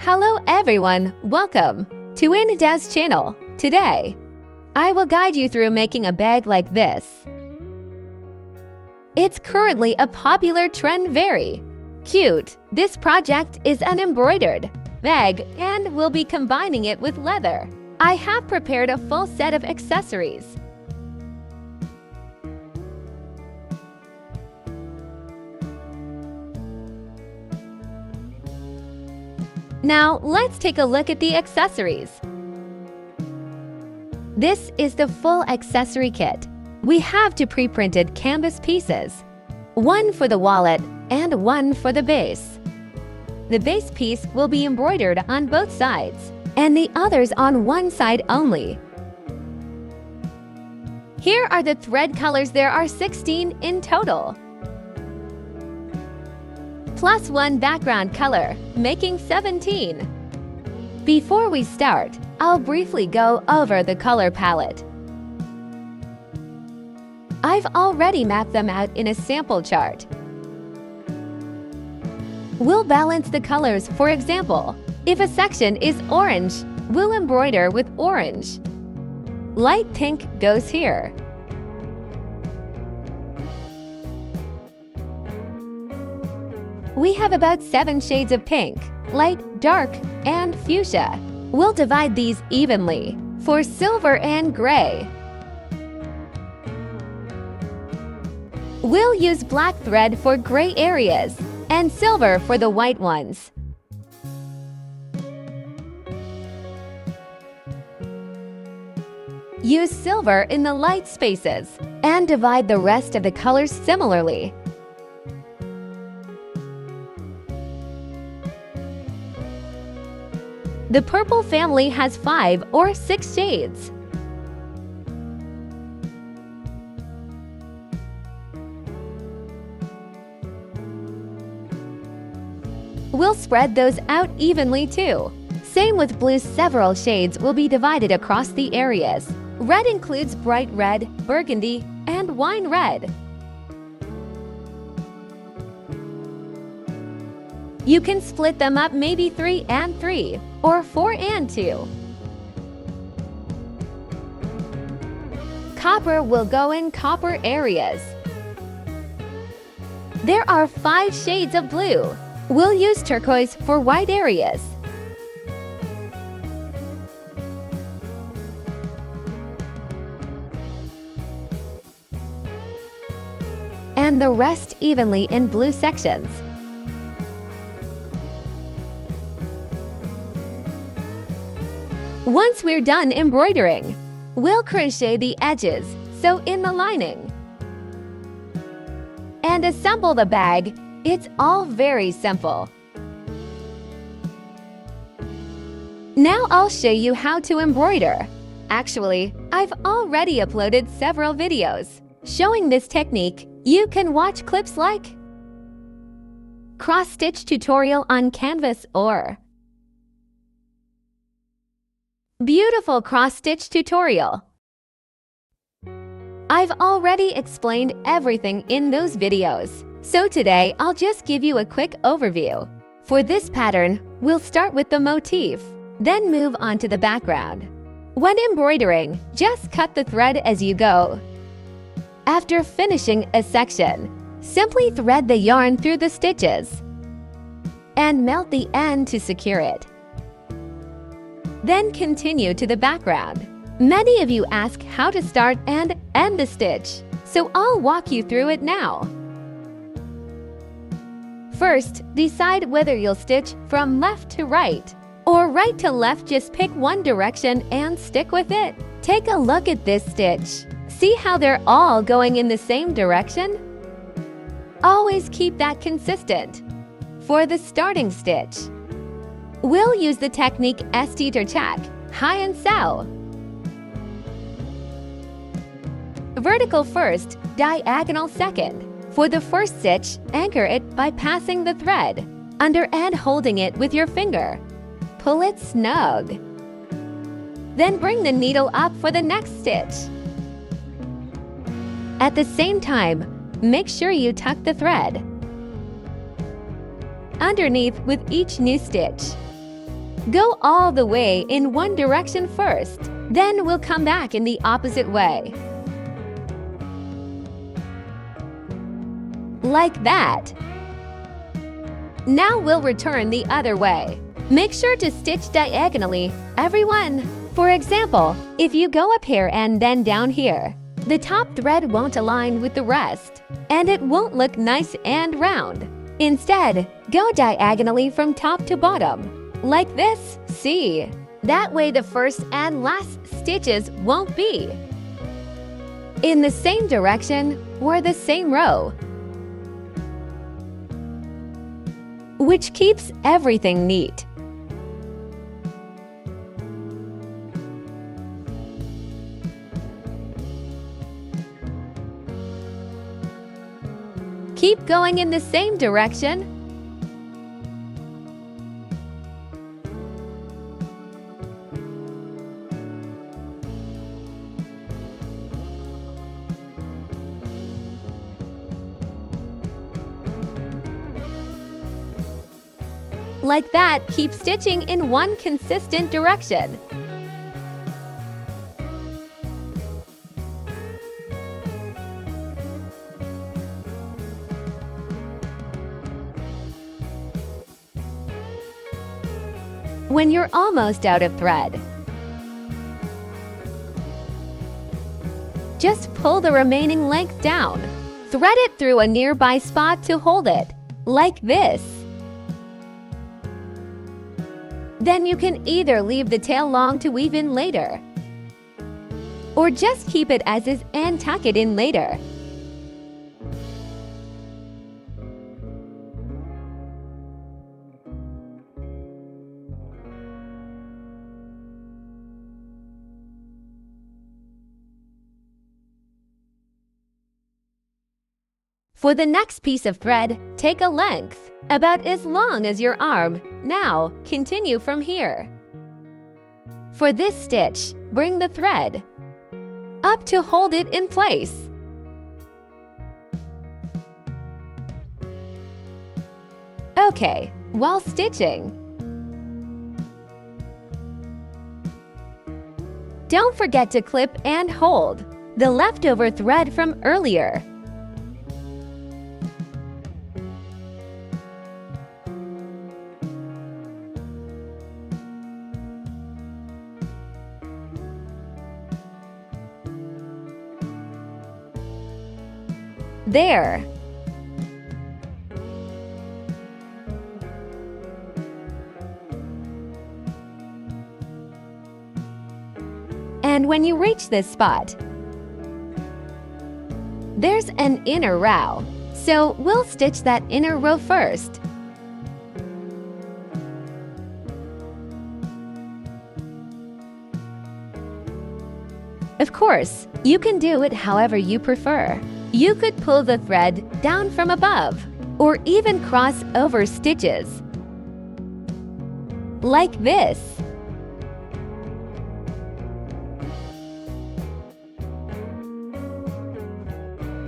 Hello everyone, welcome to Indah's channel. Today, I will guide you through making a bag like this. It's currently a popular trend, very cute. This project is an embroidered bag and we'll be combining it with leather. I have prepared a full set of accessories. Now, let's take a look at the accessories. This is the full accessory kit. We have two pre-printed canvas pieces, one for the wallet and one for the base. The base piece will be embroidered on both sides, and the others on one side only. Here are the thread colors. There are 16 in total, plus one background color, making 17. Before we start, I'll briefly go over the color palette. I've already mapped them out in a sample chart. We'll balance the colors. For example, if a section is orange, we'll embroider with orange. Light pink goes here. We have about 7 shades of pink, light, dark, and fuchsia. We'll divide these evenly for silver and gray. We'll use black thread for gray areas and silver for the white ones. Use silver in the light spaces and divide the rest of the colors similarly. The purple family has 5 or 6 shades. We'll spread those out evenly too. Same with blue. Several shades will be divided across the areas. Red includes bright red, burgundy, and wine red. You can split them up, maybe 3 and 3, or 4 and 2. Copper will go in copper areas. There are 5 shades of blue. We'll use turquoise for white areas. And the rest evenly in blue sections. Once we're done embroidering, we'll crochet the edges, sew in the lining, and assemble the bag. It's all very simple. Now I'll show you how to embroider. Actually, I've already uploaded several videos showing this technique. You can watch clips like cross-stitch tutorial on canvas or beautiful cross-stitch tutorial. I've already explained everything in those videos, so today I'll just give you a quick overview. For this pattern, we'll start with the motif, then move on to the background. When embroidering, just cut the thread as you go. After finishing a section, simply thread the yarn through the stitches and melt the end to secure it. Then continue to the background. Many of you ask how to start and end the stitch, so I'll walk you through it now. First, decide whether you'll stitch from left to right or right to left. Just pick one direction and stick with it. Take a look at this stitch. See how they're all going in the same direction? Always keep that consistent. For the starting stitch, we'll use the technique esti-terchak, high and sew. Vertical first, diagonal second. For the first stitch, anchor it by passing the thread under and holding it with your finger. Pull it snug. Then bring the needle up for the next stitch. At the same time, make sure you tuck the thread underneath with each new stitch. Go all the way in one direction first, then we'll come back in the opposite way. Like that. Now we'll return the other way. Make sure to stitch diagonally, everyone. For example, if you go up here and then down here, the top thread won't align with the rest, and it won't look nice and round. Instead, go diagonally from top to bottom, like this, see? That way the first and last stitches won't be in the same direction or the same row, which keeps everything neat. Keep going in the same direction. Like that, keep stitching in one consistent direction. When you're almost out of thread, just pull the remaining length down. Thread it through a nearby spot to hold it, like this. Then you can either leave the tail long to weave in later, or just keep it as is and tuck it in later. For the next piece of thread, take a length about as long as your arm. Now, continue from here. For this stitch, bring the thread up to hold it in place. Okay, while stitching, don't forget to clip and hold the leftover thread from earlier. There. And when you reach this spot, there's an inner row, so we'll stitch that inner row first. Of course, you can do it however you prefer. You could pull the thread down from above, or even cross over stitches, like this.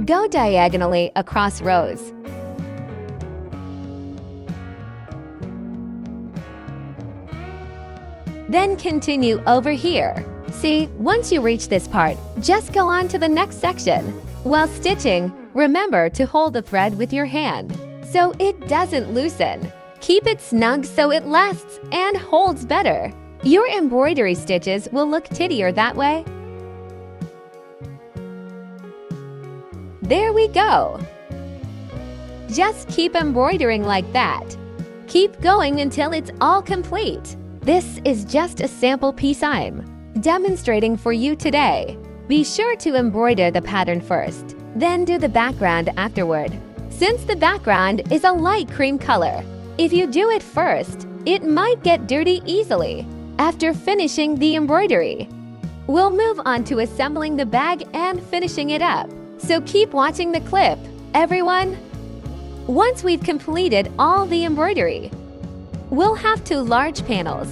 Go diagonally across rows. Then continue over here. See, once you reach this part, just go on to the next section. While stitching, remember to hold the thread with your hand so it doesn't loosen. Keep it snug so it lasts and holds better. Your embroidery stitches will look tittier that way. There we go. Just keep embroidering like that. Keep going until it's all complete. This is just a sample piece I'm demonstrating for you today. Be sure to embroider the pattern first, then do the background afterward. Since the background is a light cream color, if you do it first, it might get dirty easily. After finishing the embroidery, we'll move on to assembling the bag and finishing it up. So keep watching the clip, everyone. Once we've completed all the embroidery, we'll have 2 large panels,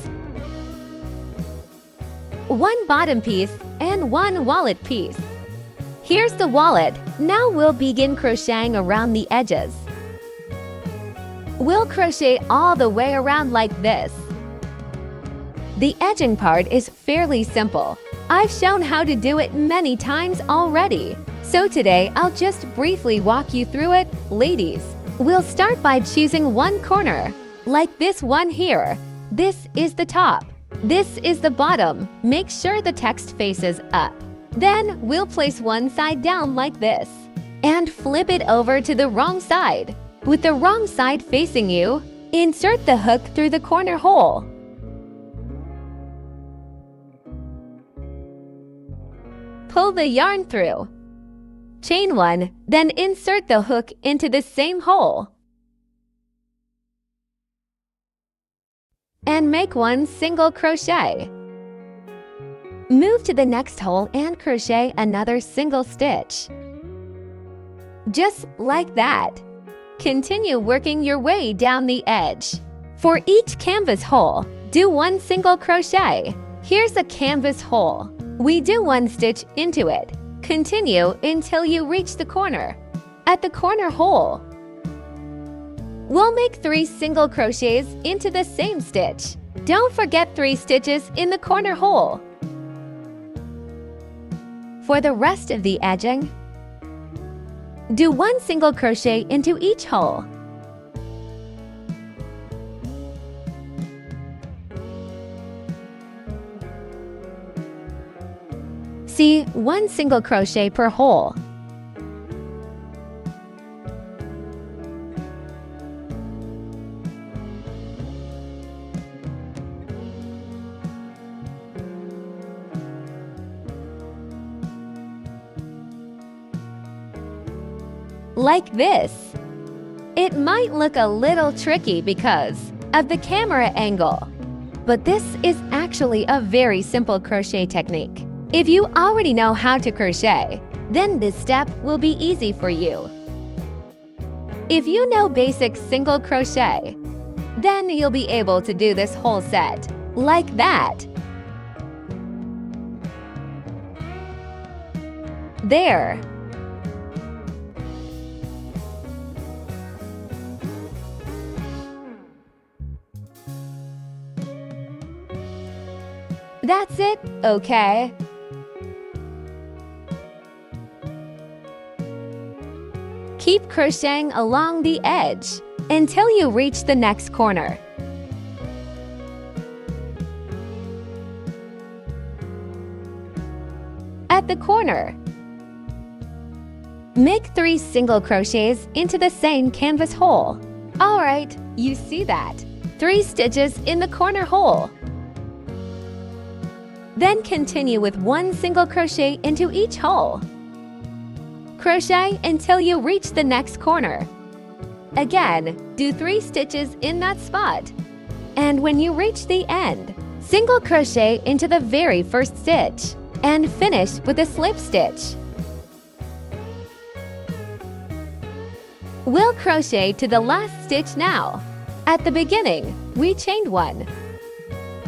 1 bottom piece, and 1 wallet piece. Here's the wallet. Now we'll begin crocheting around the edges. We'll crochet all the way around like this. The edging part is fairly simple. I've shown how to do it many times already. So today I'll just briefly walk you through it, ladies. We'll start by choosing one corner, like this one here. This is the top. This is the bottom. Make sure the text faces up. Then we'll place one side down like this and flip it over to the wrong side. With the wrong side facing you, insert the hook through the corner hole. Pull the yarn through. Chain one, then insert the hook into the same hole. And make one single crochet. Move to the next hole and crochet another single stitch. Just like that. Continue working your way down the edge. For each canvas hole, do one single crochet. Here's a canvas hole. We do one stitch into it. Continue until you reach the corner. At the corner hole, we'll make 3 single crochets into the same stitch. Don't forget 3 stitches in the corner hole. For the rest of the edging, do 1 single crochet into each hole. See, 1 single crochet per hole. Like this. It might look a little tricky because of the camera angle, but this is actually a very simple crochet technique. If you already know how to crochet, then this step will be easy for you. If you know basic single crochet, then you'll be able to do this whole set, like that. There. That's it, okay? Keep crocheting along the edge until you reach the next corner. At the corner, make 3 single crochets into the same canvas hole. Alright, you see that. 3 stitches in the corner hole. Then continue with 1 single crochet into each hole. Crochet until you reach the next corner. Again, do 3 stitches in that spot. And when you reach the end, single crochet into the very first stitch and finish with a slip stitch. We'll crochet to the last stitch now. At the beginning, we chained 1.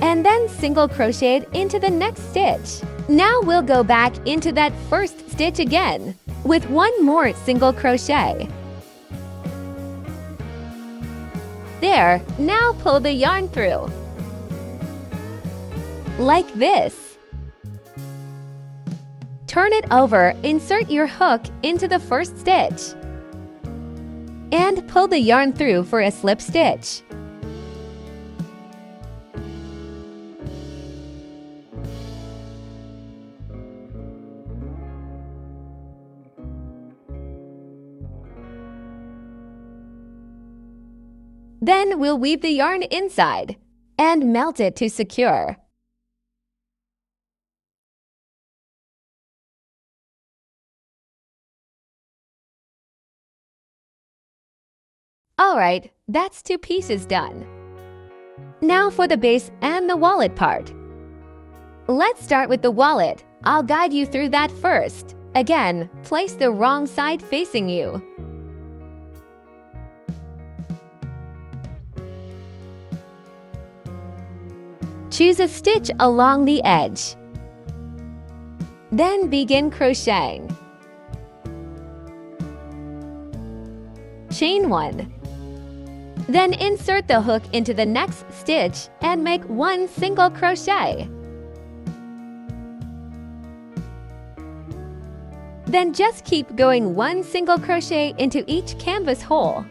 And then single crocheted into the next stitch. Now we'll go back into that first stitch again with 1 more single crochet. There, now pull the yarn through. Like this. Turn it over, insert your hook into the first stitch. And pull the yarn through for a slip stitch. Then we'll weave the yarn inside and melt it to secure. Alright, that's 2 pieces done. Now for the base and the wallet part. Let's start with the wallet. I'll guide you through that first. Again, place the wrong side facing you. Choose a stitch along the edge. Then begin crocheting. Chain 1. Then insert the hook into the next stitch and make one single crochet. Then just keep going one single crochet into each canvas hole.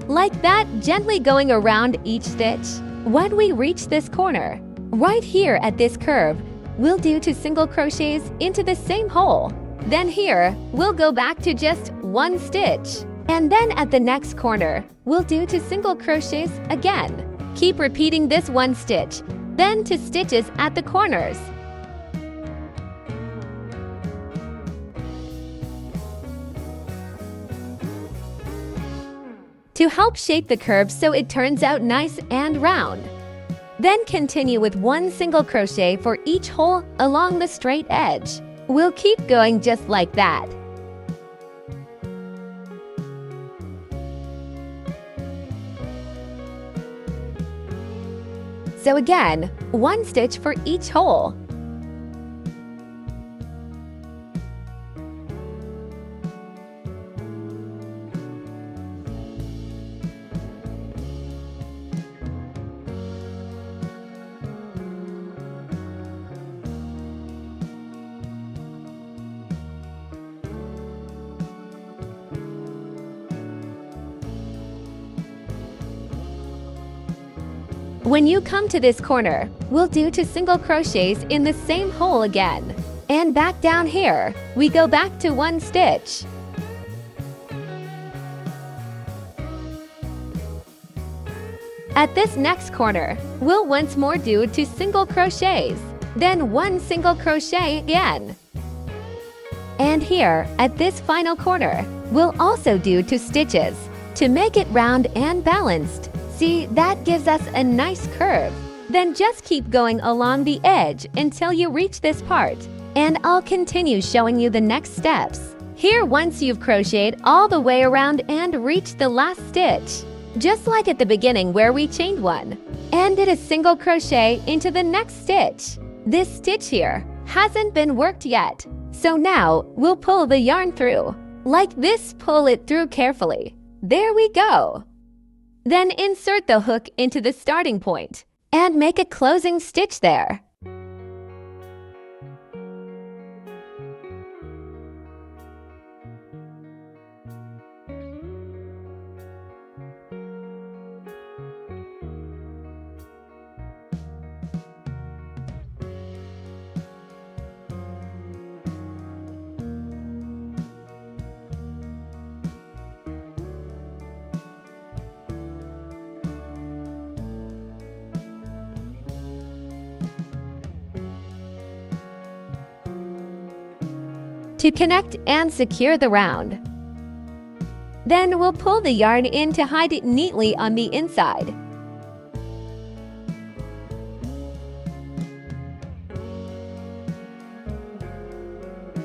Like that, gently going around each stitch. When we reach this corner, right here at this curve, we'll do 2 single crochets into the same hole. Then here, we'll go back to just 1 stitch. And then at the next corner, we'll do 2 single crochets again. Keep repeating this 1 stitch, then 2 stitches at the corners. To help shape the curve so it turns out nice and round. Then continue with 1 single crochet for each hole along the straight edge. We'll keep going just like that. So again, 1 stitch for each hole. When you come to this corner, we'll do 2 single crochets in the same hole again. And back down here, we go back to 1 stitch. At this next corner, we'll once more do 2 single crochets, then 1 single crochet again. And here, at this final corner, we'll also do 2 stitches to make it round and balanced. See, that gives us a nice curve. Then just keep going along the edge until you reach this part, and I'll continue showing you the next steps. Here, once you've crocheted all the way around and reached the last stitch, just like at the beginning where we chained 1, and did a single crochet into the next stitch. This stitch here hasn't been worked yet, so now we'll pull the yarn through. Like this, pull it through carefully. There we go. Then insert the hook into the starting point and make a closing stitch there. To connect and secure the round. Then we'll pull the yarn in to hide it neatly on the inside.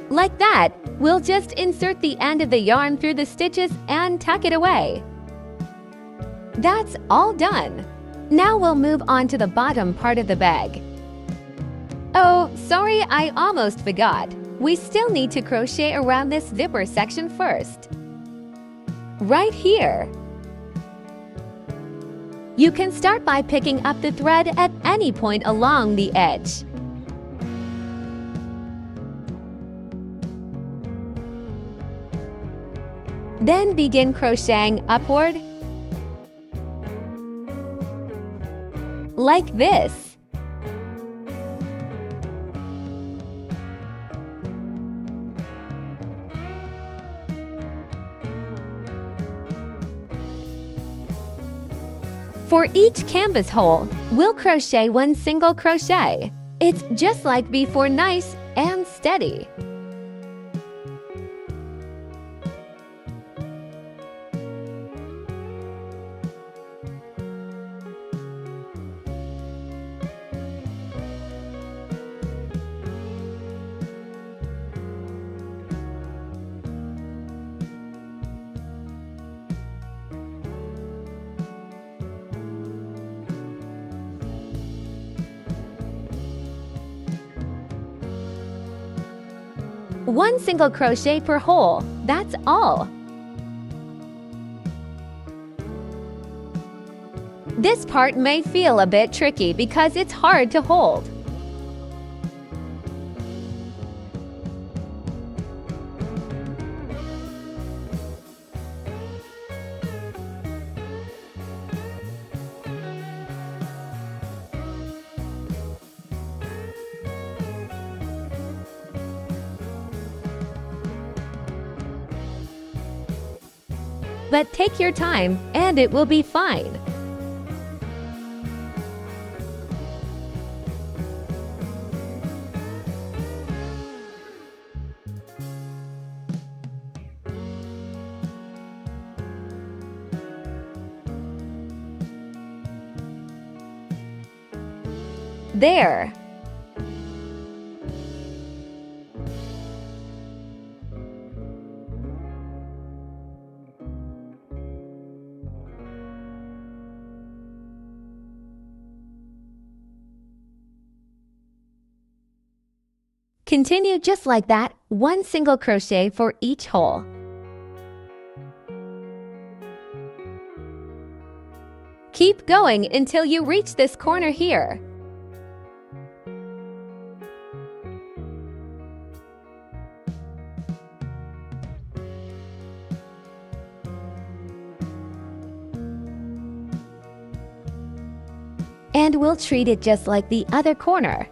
Like that, we'll just insert the end of the yarn through the stitches and tuck it away. That's all done. Now we'll move on to the bottom part of the bag. Oh, sorry, I almost forgot. We still need to crochet around this zipper section first. Right here. You can start by picking up the thread at any point along the edge. Then begin crocheting upward, like this. For each canvas hole, we'll crochet 1 single crochet. It's just like before, nice and steady. 1 single crochet per hole, that's all. This part may feel a bit tricky because it's hard to hold. But take your time and it will be fine. There. Continue just like that, 1 single crochet for each hole. Keep going until you reach this corner here. And we'll treat it just like the other corner.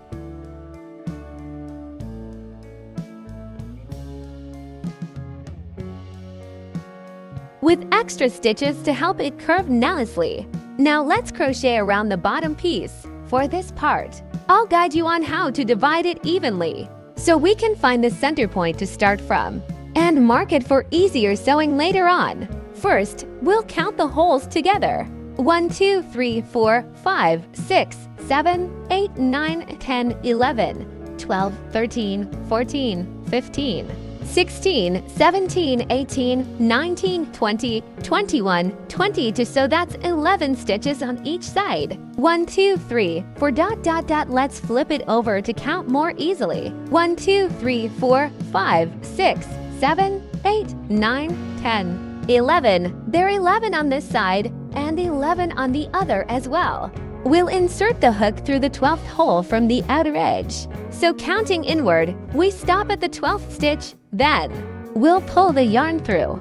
With extra stitches to help it curve nicely. Now let's crochet around the bottom piece. For this part, I'll guide you on how to divide it evenly, so we can find the center point to start from, and mark it for easier sewing later on. First, we'll count the holes together. 1, 2, 3, 4, 5, 6, 7, 8, 9, 10, 11, 12, 13, 14, 15, 16, 17, 18, 19, 20, 21, 20 so that's 11 stitches on each side. 1, 2, 3, for ... let's flip it over to count more easily. 1, 2, 3, 4, 5, 6, 7, 8, 9, 10, 11. There are 11 on this side and 11 on the other as well. We'll insert the hook through the 12th hole from the outer edge. So counting inward, we stop at the 12th stitch, then we'll pull the yarn through.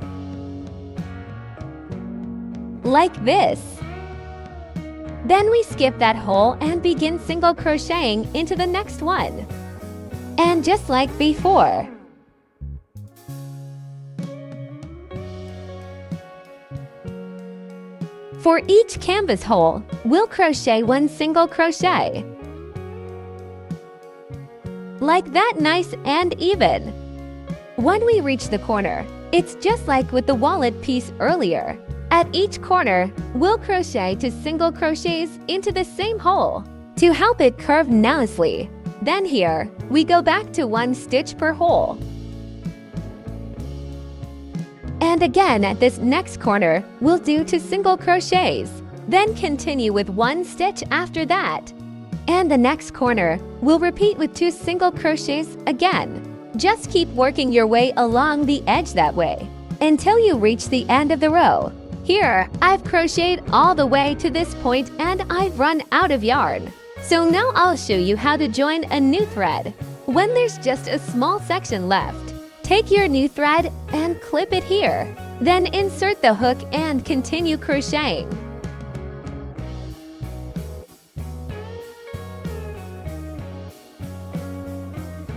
Like this. Then we skip that hole and begin single crocheting into the next one. And just like before. For each canvas hole, we'll crochet 1 single crochet. Like that, nice and even. When we reach the corner, it's just like with the wallet piece earlier. At each corner, we'll crochet 2 single crochets into the same hole to help it curve nicely. Then here, we go back to 1 stitch per hole. And again at this next corner, we'll do 2 single crochets. Then continue with 1 stitch after that. And the next corner, we'll repeat with 2 single crochets again. Just keep working your way along the edge that way, until you reach the end of the row. Here, I've crocheted all the way to this point and I've run out of yarn. So now I'll show you how to join a new thread. When there's just a small section left, take your new thread and clip it here. Then insert the hook and continue crocheting.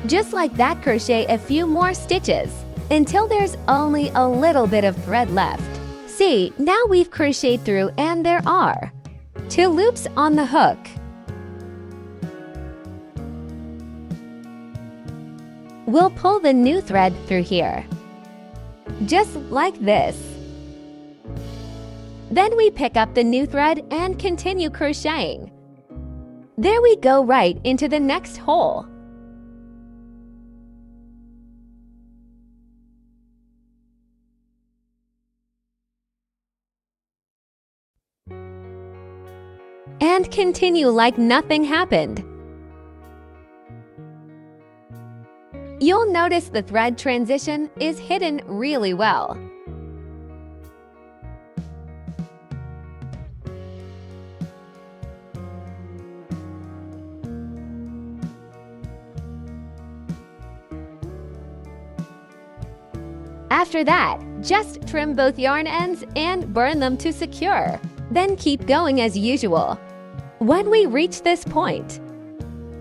Just like that, crochet a few more stitches until there's only a little bit of thread left. See, now we've crocheted through and there are 2 loops on the hook. We'll pull the new thread through here, just like this. Then we pick up the new thread and continue crocheting. There we go, right into the next hole. And continue like nothing happened. You'll notice the thread transition is hidden really well. After that, just trim both yarn ends and burn them to secure. Then keep going as usual. When we reach this point,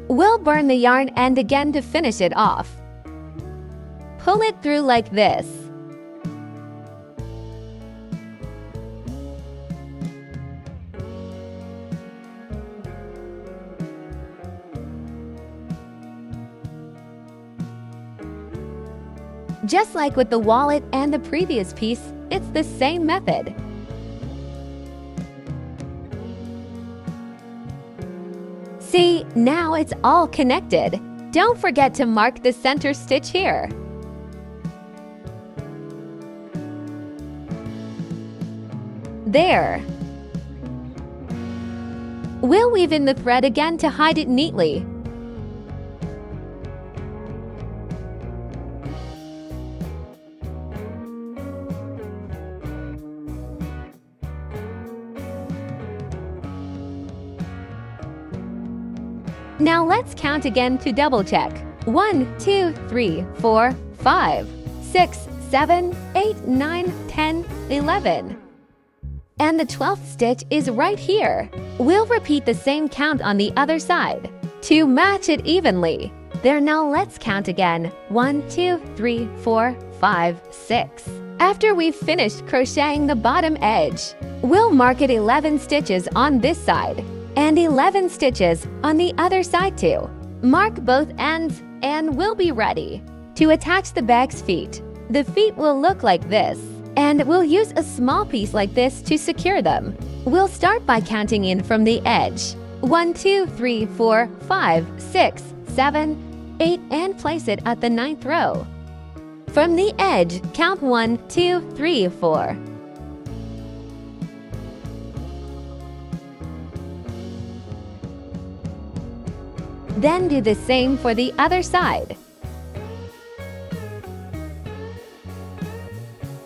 we'll burn the yarn end again to finish it off. Pull it through like this. Just like with the wallet and the previous piece, it's the same method. See, now it's all connected. Don't forget to mark the center stitch here. There. We'll weave in the thread again to hide it neatly. Now let's count again to double check. 1, 2, 3, 4, 5, 6, 7, 8, 9, 10, 11. And the 12th stitch is right here. We'll repeat the same count on the other side to match it evenly. There, now let's count again. 1, 2, 3, 4, 5, 6. After we've finished crocheting the bottom edge, we'll mark it 11 stitches on this side and 11 stitches on the other side too. Mark both ends and we'll be ready to attach the bag's feet. The feet will look like this, and we'll use a small piece like this to secure them. We'll start by counting in from the edge. 1, 2, 3, 4, 5, 6, 7, 8, and place it at the 9th row. From the edge, count 1, 2, 3, 4. Then do the same for the other side.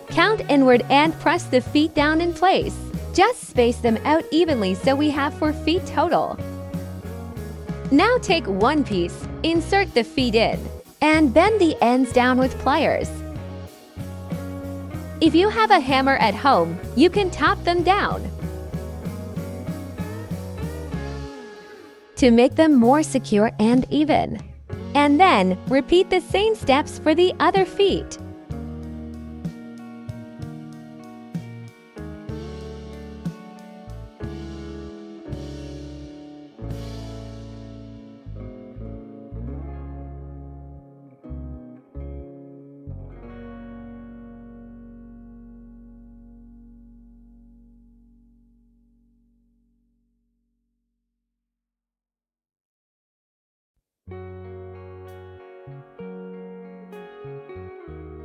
Count inward and press the feet down in place. Just space them out evenly so we have 4 feet total. Now take one piece, insert the feet in, and bend the ends down with pliers. If you have a hammer at home, you can tap them down to make them more secure and even. And then repeat the same steps for the other feet.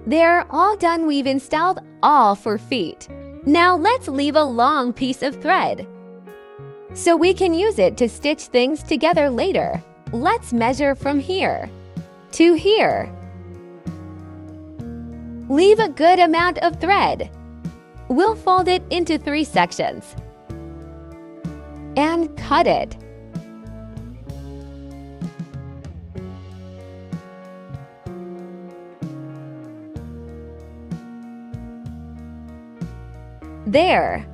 They're all done. We've installed all 4 feet. Now let's leave a long piece of thread so we can use it to stitch things together later. Let's measure from here to here. Leave a good amount of thread. We'll fold it into 3 sections and cut it. There.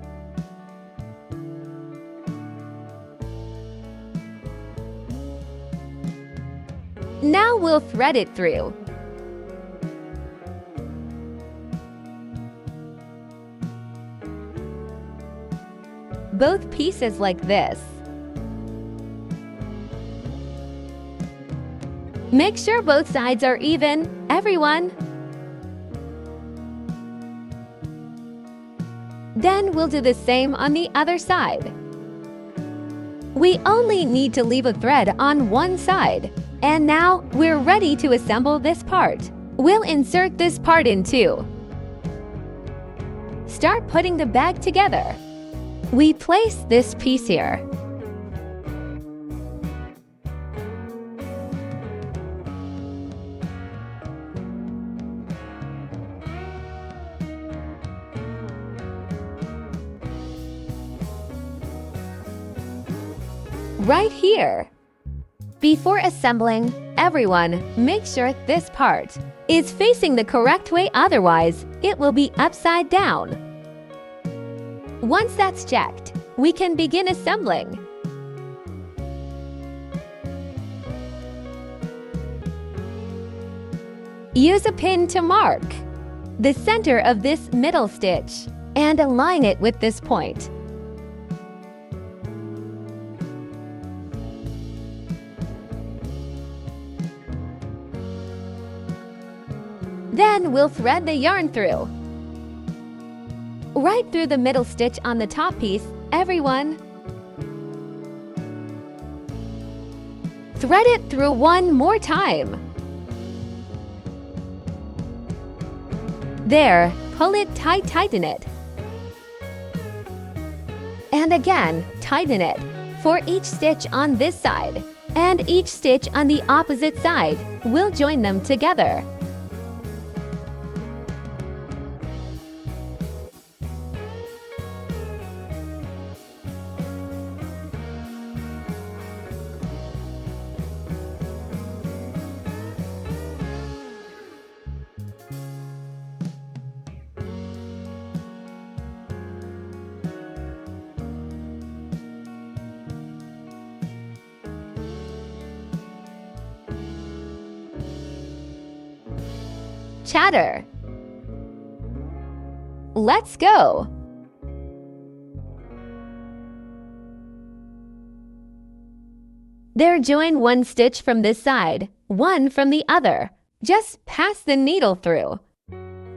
Now we'll thread it through. Both pieces like this. Make sure both sides are even, everyone. Then we'll do the same on the other side. We only need to leave a thread on one side. And now we're ready to assemble this part. We'll insert this part in too. Start putting the bag together. We place this piece here. right here. Before assembling, everyone, make sure this part is facing the correct way, otherwise it will be upside down. Once that's checked, we can begin assembling. Use a pin to mark the center of this middle stitch and align it with this point. Then we'll thread the yarn through. Right through the middle stitch on the top piece, everyone. Thread it through one more time. There, pull it tight, tighten it. And again, tighten it for each stitch on this side, and each stitch on the opposite side. We'll join them together. Chatter. Let's go! There, join one stitch from this side, one from the other. Just pass the needle through.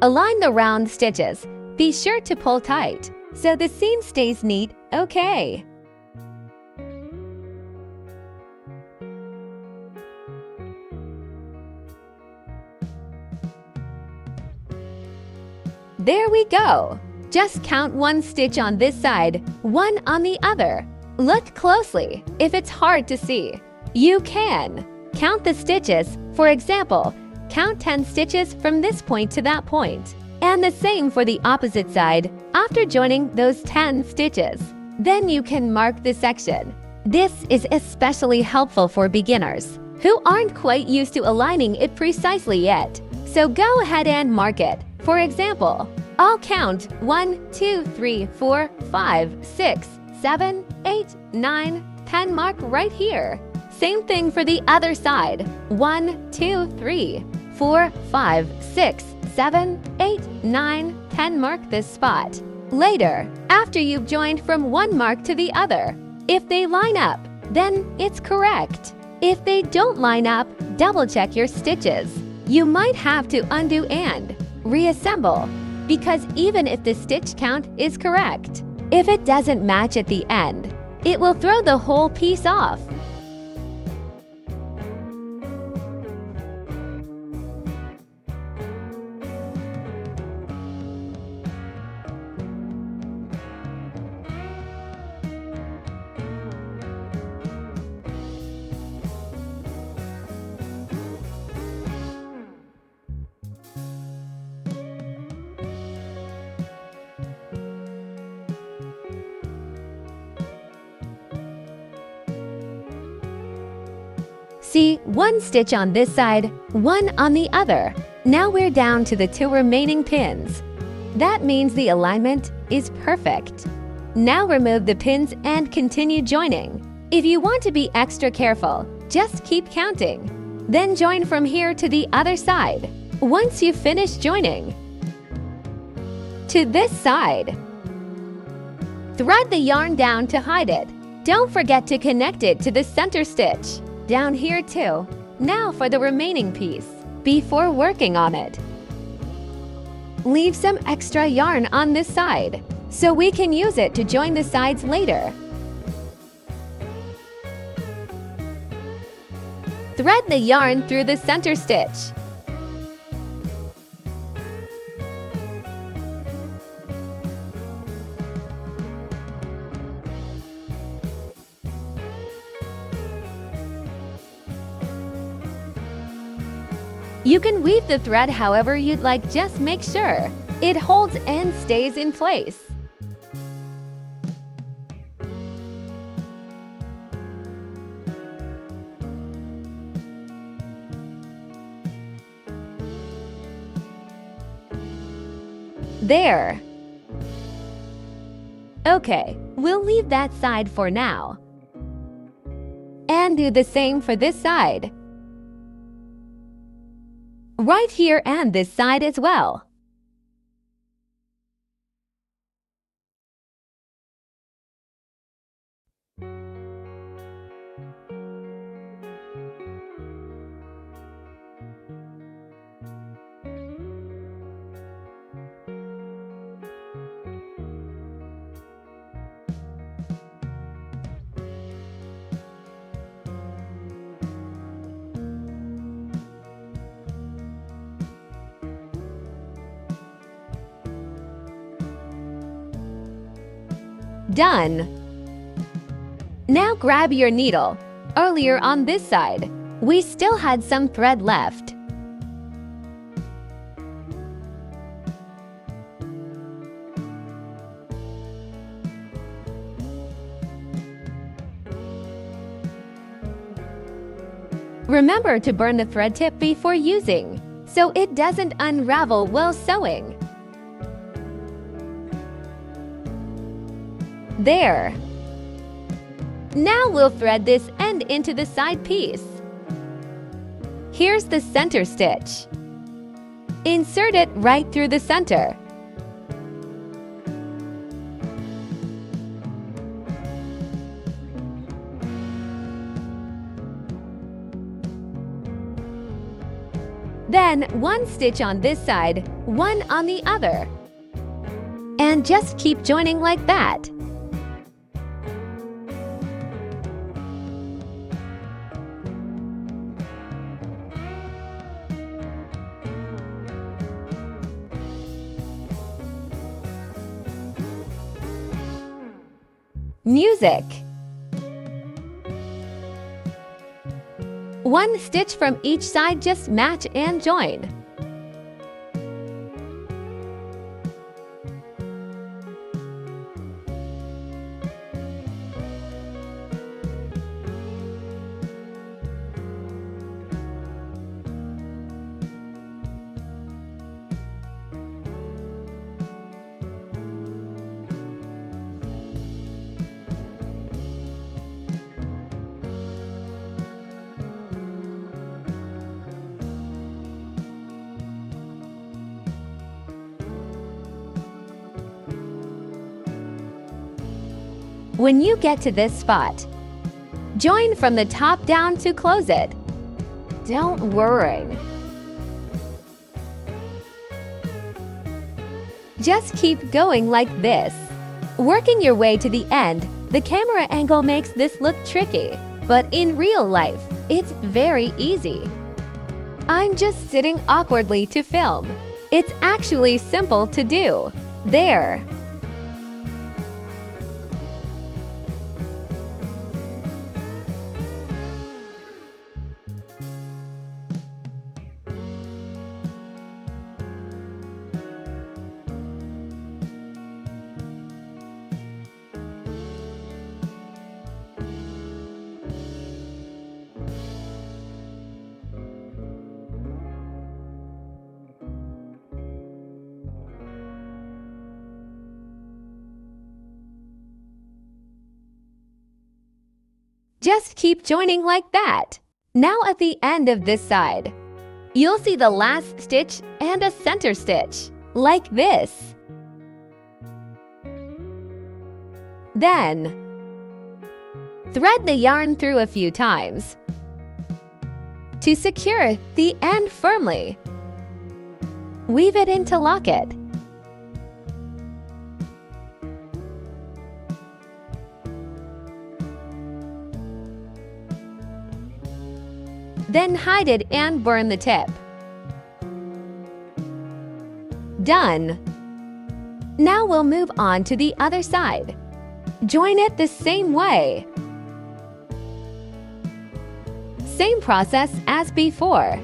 Align the round stitches. Be sure to pull tight so the seam stays neat, okay? There we go! Just count one stitch on this side, one on the other. Look closely. If it's hard to see, you can count the stitches. For example, count 10 stitches from this point to that point. And the same for the opposite side after joining those 10 stitches. Then you can mark the section. This is especially helpful for beginners who aren't quite used to aligning it precisely yet. So go ahead and mark it. For example, I'll count 1, 2, 3, 4, 5, 6, 7, 8, 9, 10 mark right here. Same thing for the other side. 1, 2, 3, 4, 5, 6, 7, 8, 9, 10 mark this spot. Later, after you've joined from one mark to the other, if they line up, then it's correct. If they don't line up, double check your stitches. You might have to undo and reassemble, because even if the stitch count is correct, if it doesn't match at the end, it will throw the whole piece off. See, one stitch on this side, one on the other. Now we're down to the 2 remaining pins. That means the alignment is perfect. Now remove the pins and continue joining. If you want to be extra careful, just keep counting. Then join from here to the other side. Once you finish joining to this side, thread the yarn down to hide it. Don't forget to connect it to the center stitch. Down here too. Now for the remaining piece. Before working on it, leave some extra yarn on this side so we can use it to join the sides later. Thread the yarn through the center stitch. You can weave the thread however you'd like, just make sure it holds and stays in place. There. Okay, we'll leave that side for now. And do the same for this side. Right here and this side as well. Done! Now grab your needle. Earlier on this side, we still had some thread left. Remember to burn the thread tip before using, so it doesn't unravel while sewing. There. Now we'll thread this end into the side piece. Here's the center stitch. Insert it right through the center. Then one stitch on this side, one on the other. And just keep joining like that. Music. One stitch from each side, just match and join. When you get to this spot, join from the top down to close it. Don't worry. Just keep going like this. Working your way to the end, the camera angle makes this look tricky, but in real life, it's very easy. I'm just sitting awkwardly to film. It's actually simple to do. There. Just keep joining like that. Now at the end of this side, you'll see the last stitch and a center stitch, like this. Then, thread the yarn through a few times to secure the end firmly. Weave it in to lock it. Then hide it and burn the tip. Done! Now we'll move on to the other side. Join it the same way. Same process as before.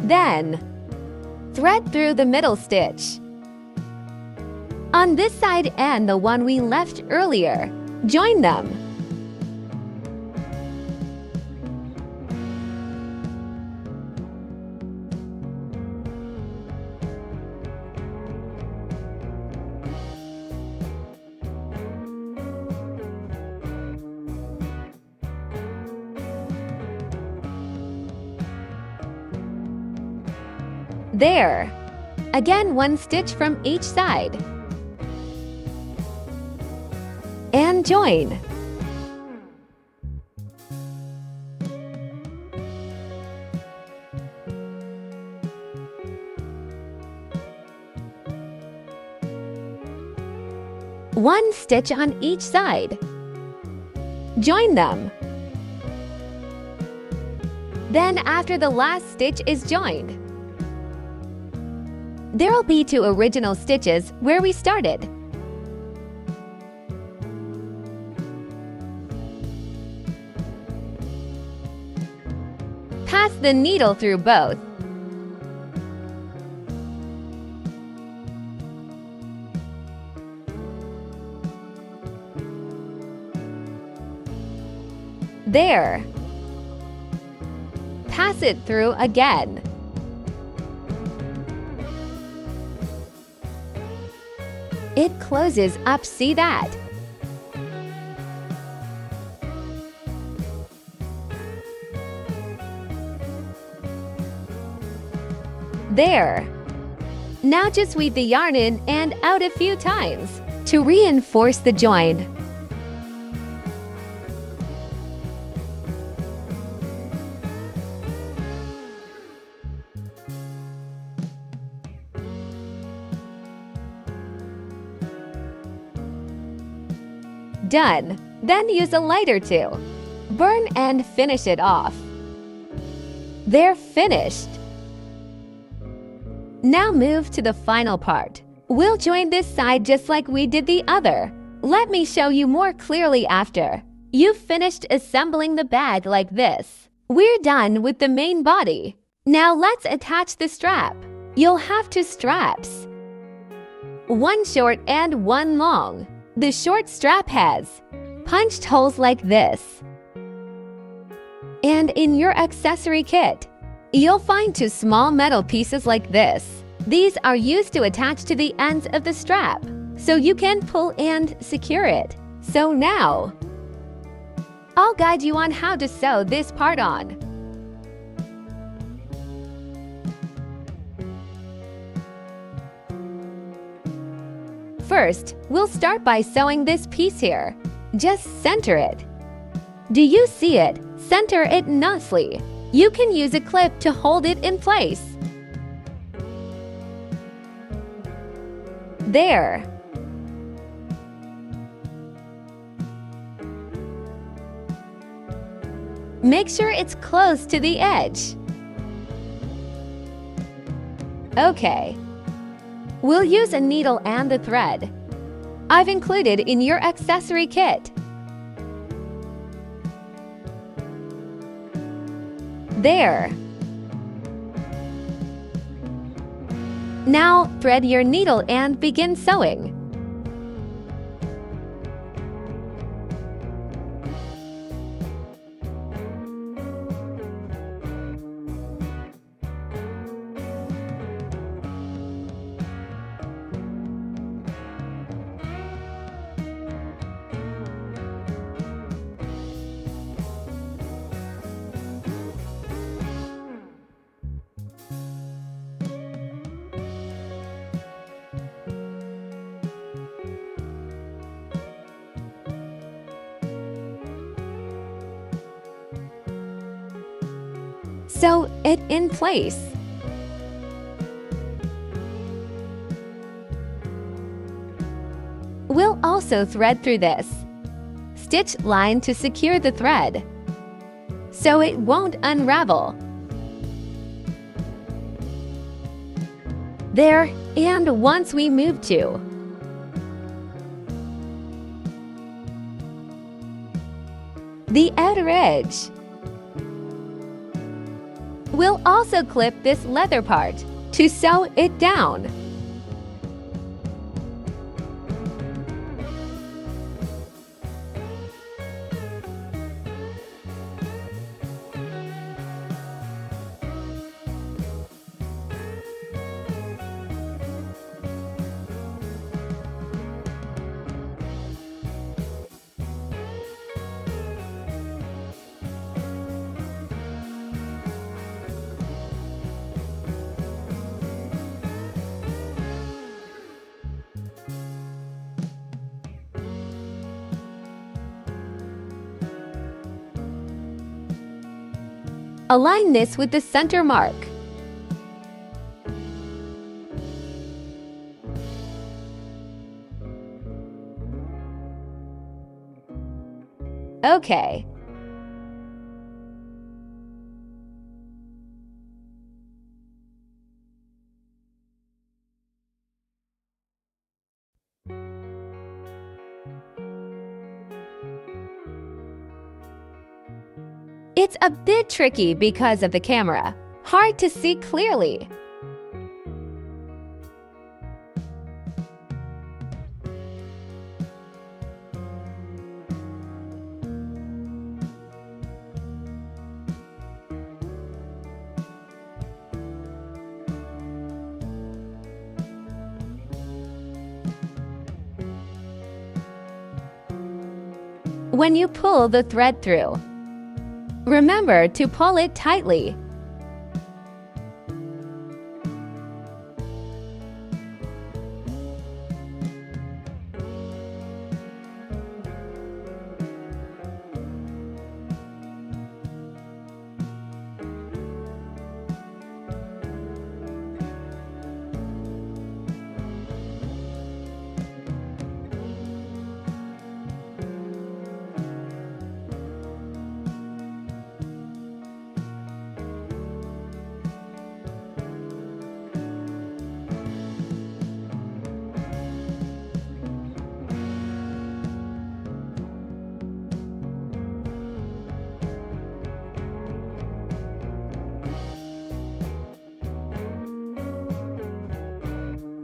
Then, thread through the middle stitch. On this side and the one we left earlier, join them. There! Again, one stitch from each side. And join. One stitch on each side. Join them. Then after the last stitch is joined, there'll be 2 original stitches where we started. Pass the needle through both. There. Pass it through again. It closes up, see that? There. Now just weave the yarn in and out a few times to reinforce the join. Done. Then use a light or 2. Burn and finish it off. They're finished. Now move to the final part. We'll join this side just like we did the other. Let me show you more clearly after. You've finished assembling the bag like this. We're done with the main body. Now let's attach the strap. You'll have 2 straps. One short and one long. The short strap has punched holes like this. And in your accessory kit, you'll find 2 small metal pieces like this. These are used to attach to the ends of the strap, so you can pull and secure it. So now, I'll guide you on how to sew this part on. First, we'll start by sewing this piece here. Just center it. Do you see it? Center it nicely. You can use a clip to hold it in place. There. Make sure it's close to the edge. Okay. We'll use a needle and the thread I've included in your accessory kit. There. Now thread your needle and begin sewing. Sew it in place. We'll also thread through this. Stitch line to secure the thread, so it won't unravel. There, and once we move to the outer edge, we'll also clip this leather part to sew it down. Align this with the center mark. Okay. It's a bit tricky because of the camera. Hard to see clearly. When you pull the thread through, remember to pull it tightly.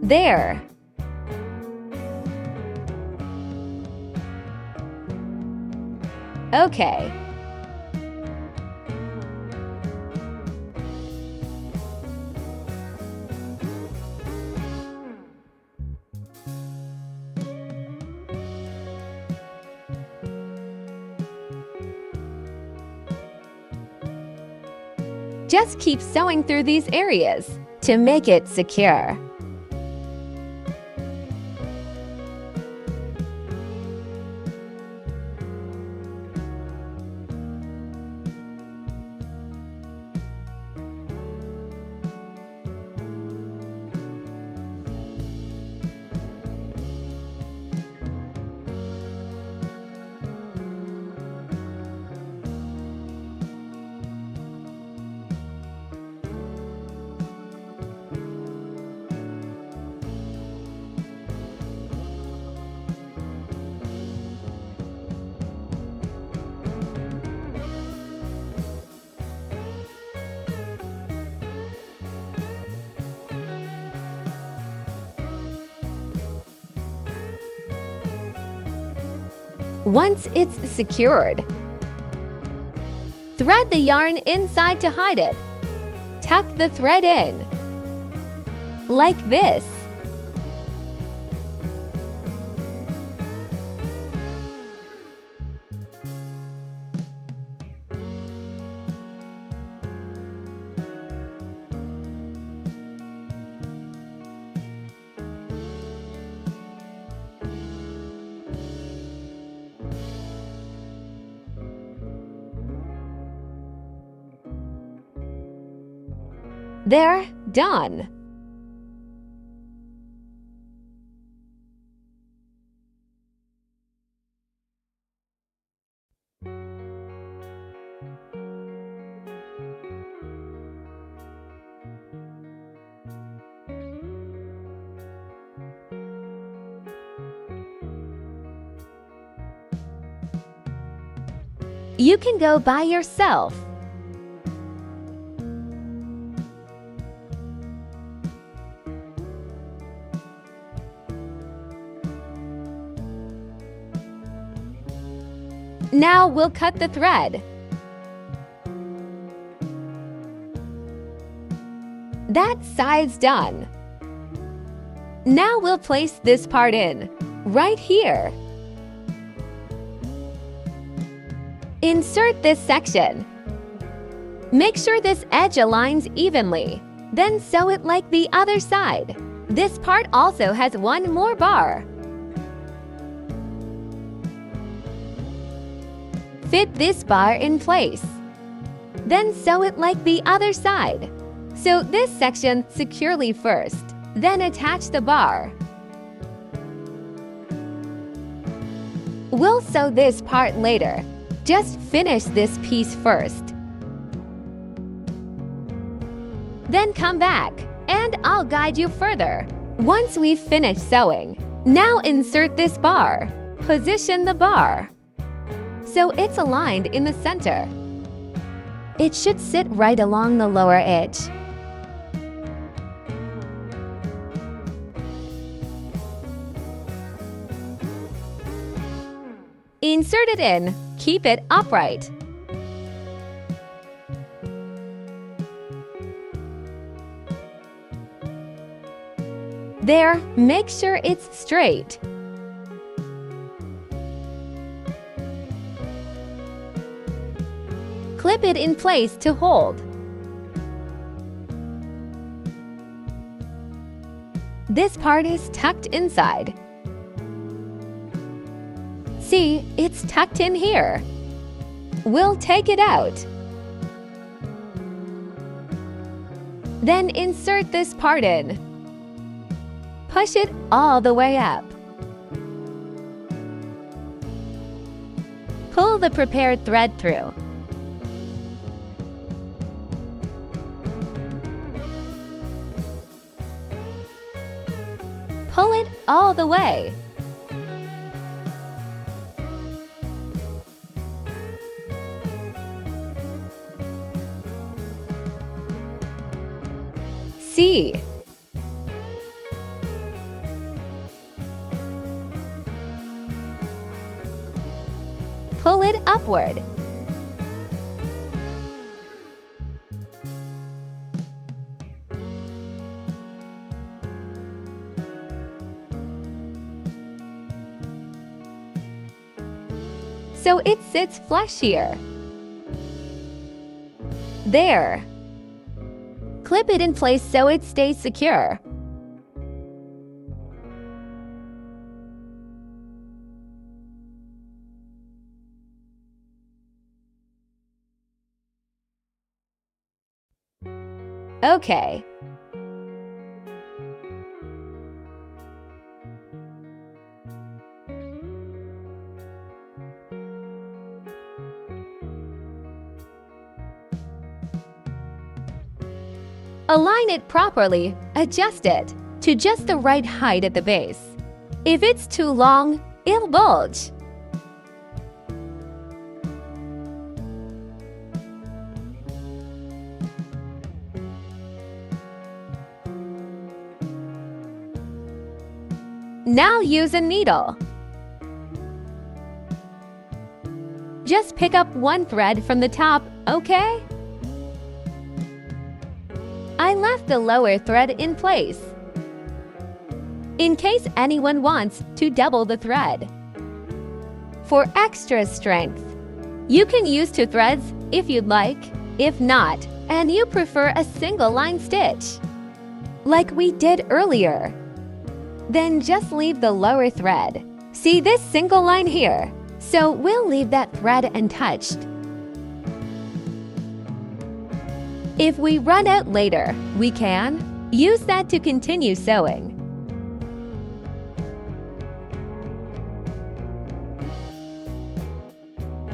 There. Okay. Just keep sewing through these areas to make it secure. Once it's secured, thread the yarn inside to hide it. Tuck the thread in, like this. They're done. You can go by yourself. Now we'll cut the thread. That side's done. Now we'll place this part in, right here. Insert this section. Make sure this edge aligns evenly, then sew it like the other side. This part also has one more bar. Fit this bar in place. Then sew it like the other side. Sew this section securely first, then attach the bar. We'll sew this part later. Just finish this piece first. Then come back, and I'll guide you further. Once we've finished sewing, now insert this bar. Position the bar so it's aligned in the center. It should sit right along the lower edge. Insert it in. Keep it upright. There, make sure it's straight. Clip it in place to hold. This part is tucked inside. See, it's tucked in here. We'll take it out. Then insert this part in. Push it all the way up. Pull the prepared thread through. Pull it all the way. See. Pull it upward. So it sits flush here. There. Clip it in place so it stays secure. Okay. Align it properly, adjust it to just the right height at the base. If it's too long, it'll bulge. Now use a needle. Just pick up one thread from the top, okay? I left the lower thread in place, in case anyone wants to double the thread. For extra strength, you can use 2 threads if you'd like. If not, and you prefer a single line stitch, like we did earlier, then just leave the lower thread. See this single line here? So we'll leave that thread untouched. If we run out later, we can use that to continue sewing.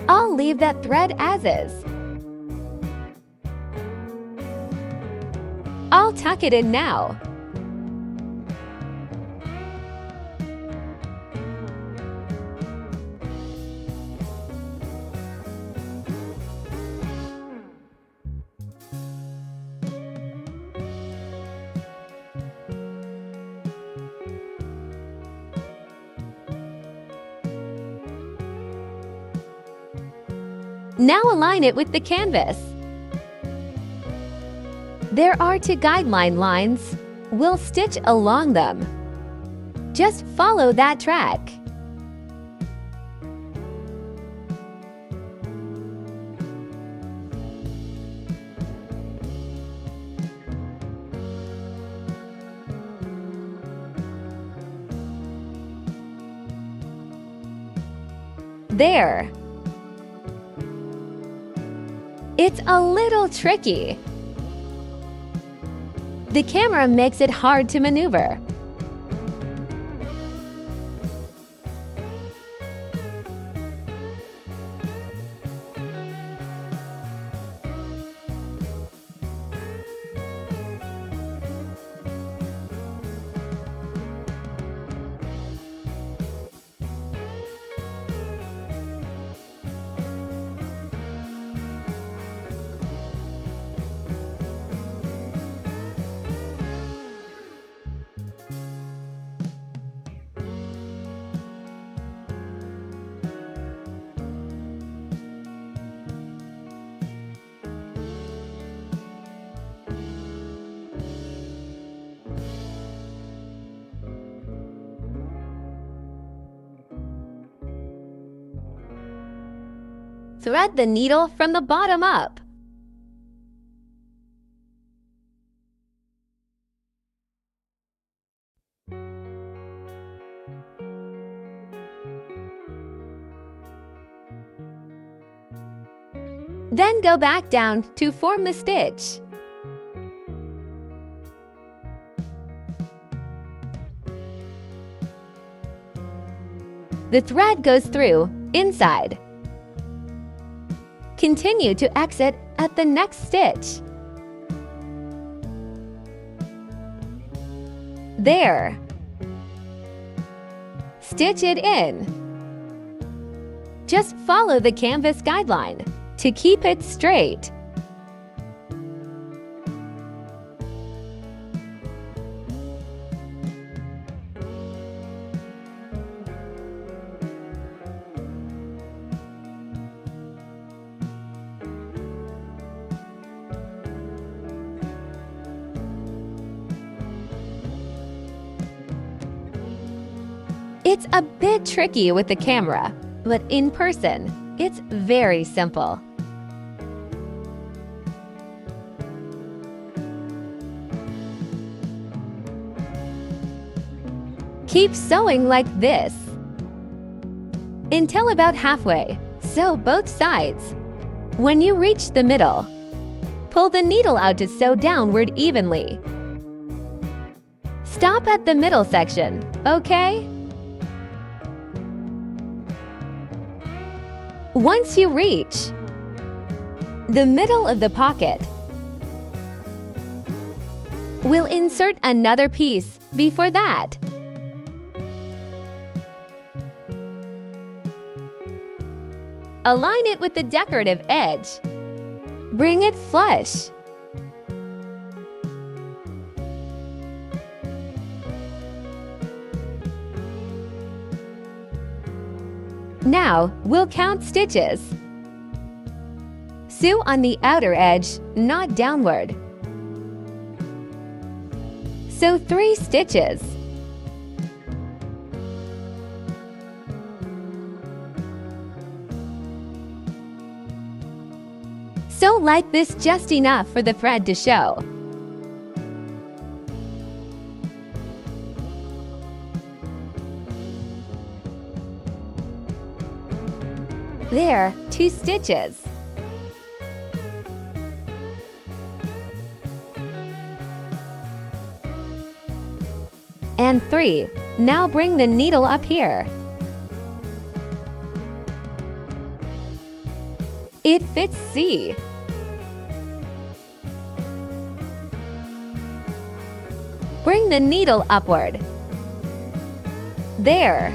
I'll leave that thread as is. I'll tuck it in now. Now align it with the canvas. There are 2 guideline lines. We'll stitch along them. Just follow that track. There. It's a little tricky. The camera makes it hard to maneuver. Thread the needle from the bottom up. Then go back down to form the stitch. The thread goes through inside. Continue to exit at the next stitch. There. Stitch it in. Just follow the canvas guideline to keep it straight. It's a bit tricky with the camera, but in person, it's very simple. Keep sewing like this until about halfway. Sew both sides. When you reach the middle, pull the needle out to sew downward evenly. Stop at the middle section, okay? Once you reach the middle of the pocket, we'll insert another piece before that. Align it with the decorative edge. Bring it flush. Now, we'll count stitches. Sew on the outer edge, not downward. Sew 3 stitches. Sew like this just enough for the thread to show. There, 2 stitches. And 3. Now bring the needle up here. It fits C. Bring the needle upward. There.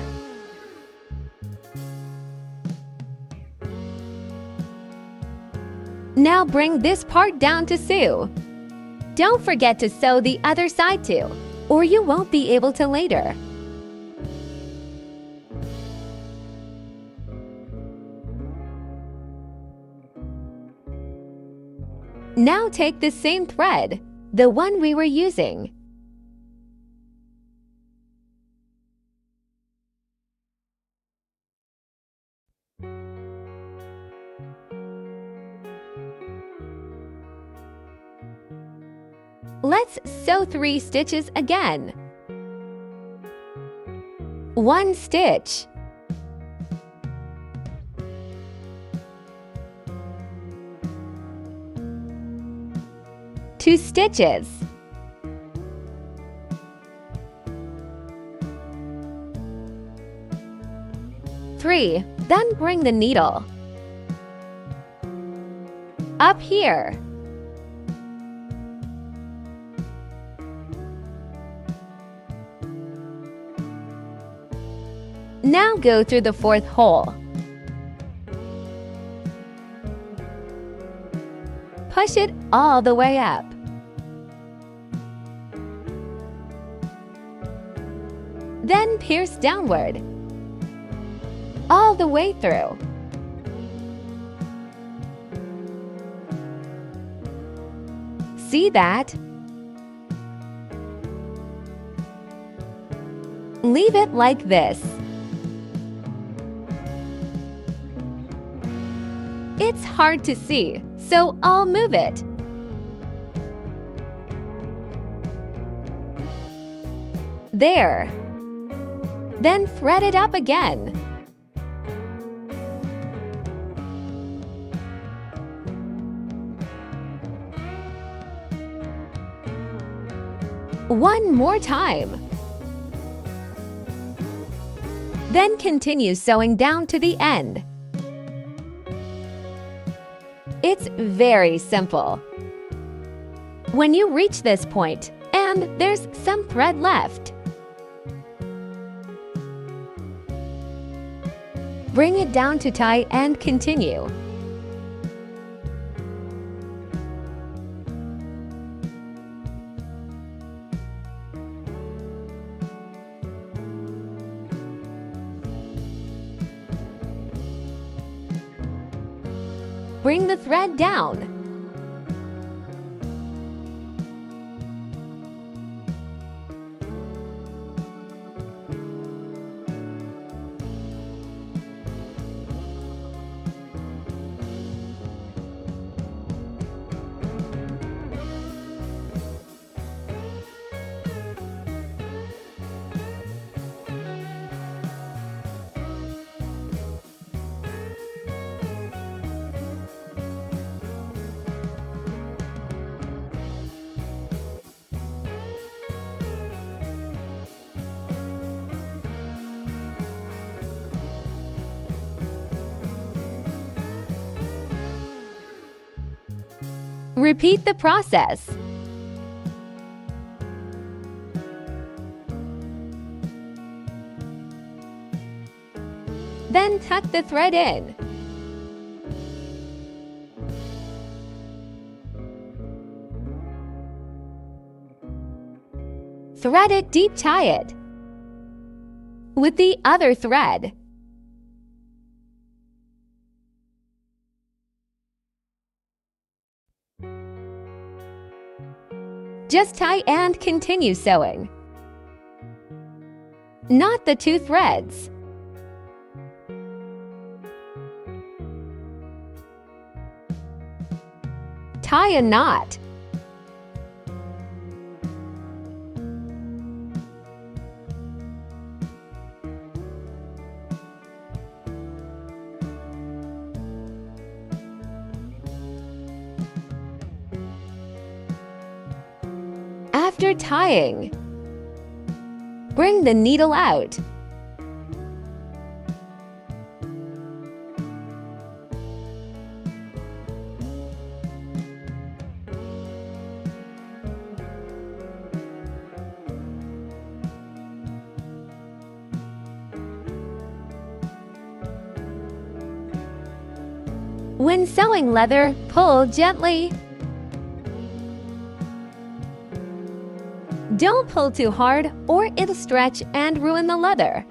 Now bring this part down to sew. Don't forget to sew the other side too, or you won't be able to later. Now take the same thread, the one we were using. Let's sew 3 stitches again. 1 stitch. 2 stitches. 3. Then bring the needle up here. Now go through the 4th hole. Push it all the way up. Then pierce downward, all the way through. See that? Leave it like this. It's hard to see, so I'll move it. There. Then thread it up again. One more time. Then continue sewing down to the end. It's very simple. When you reach this point, and there's some thread left, bring it down to tie and continue. Bring the thread down. Repeat the process. Then tuck the thread in. Thread it deep, tie it with the other thread. Just tie and continue sewing. Knot the 2 threads. Tie a knot. After tying, bring the needle out. When sewing leather, pull gently. Don't pull too hard or it'll stretch and ruin the leather.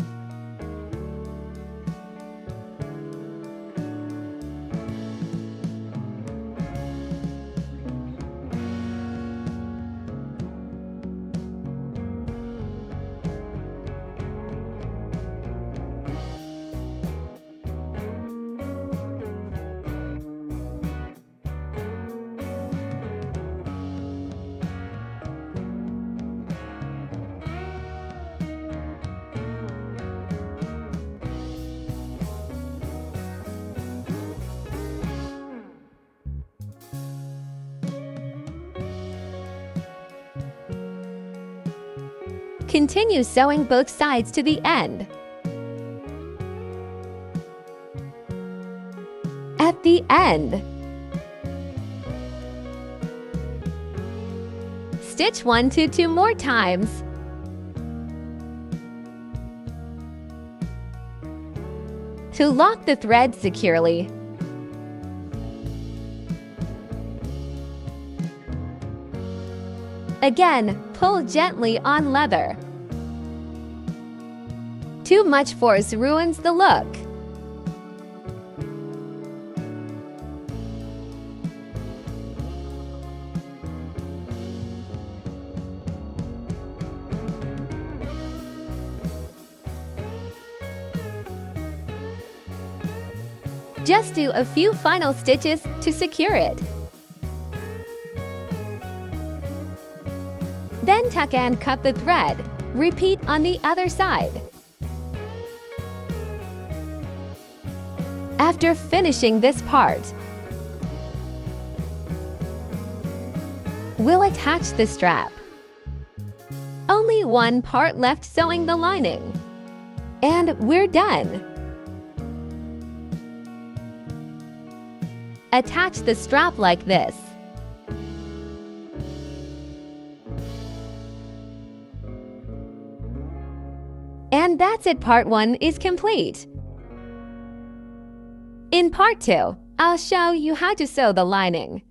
Continue sewing both sides to the end. At the end, stitch 1 to 2 more times. To lock the thread securely, again, pull gently on leather. Too much force ruins the look. Just do a few final stitches to secure it. Then tuck and cut the thread. Repeat on the other side. After finishing this part, we'll attach the strap. Only one part left sewing the lining. And we're done. Attach the strap like this. And that's it, part 1 is complete. In part 2, I'll show you how to sew the lining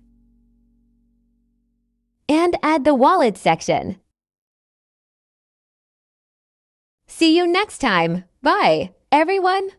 and add the wallet section. See you next time. Bye, everyone.